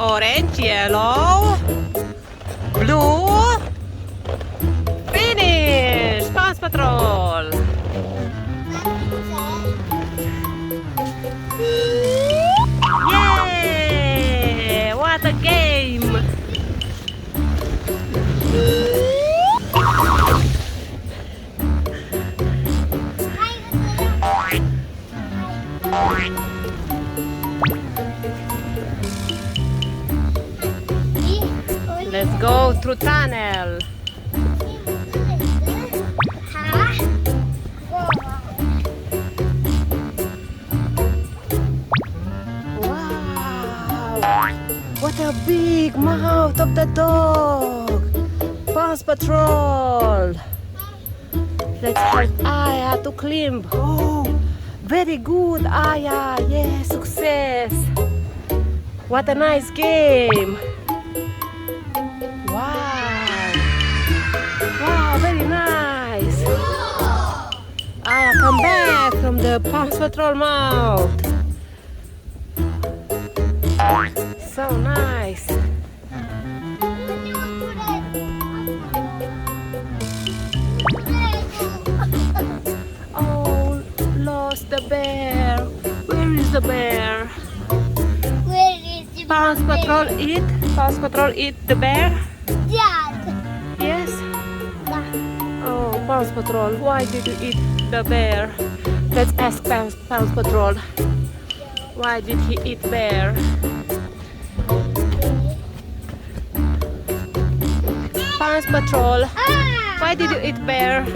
Orange, yellow, blue. Finish! Paw Patrol! Yay! What a game! Let's go through tunnel. Wow! What a big mouth of the dog! Paw Patrol! Let's help Aya to climb. Oh, very good, Aya. Yes, success. What a nice game. Wow. Wow, very nice. Aya, come back from the Paw Patrol mouth. So nice. Oh, lost the bear. Where is the bear? Where is the Paw Patrol eat? Paw Patrol eat the bear? Dad? Yes. Oh, Paw Patrol, why did you eat the bear? Let's ask Paw Patrol. Why did he eat bear? Paw Patrol, why did you eat bear?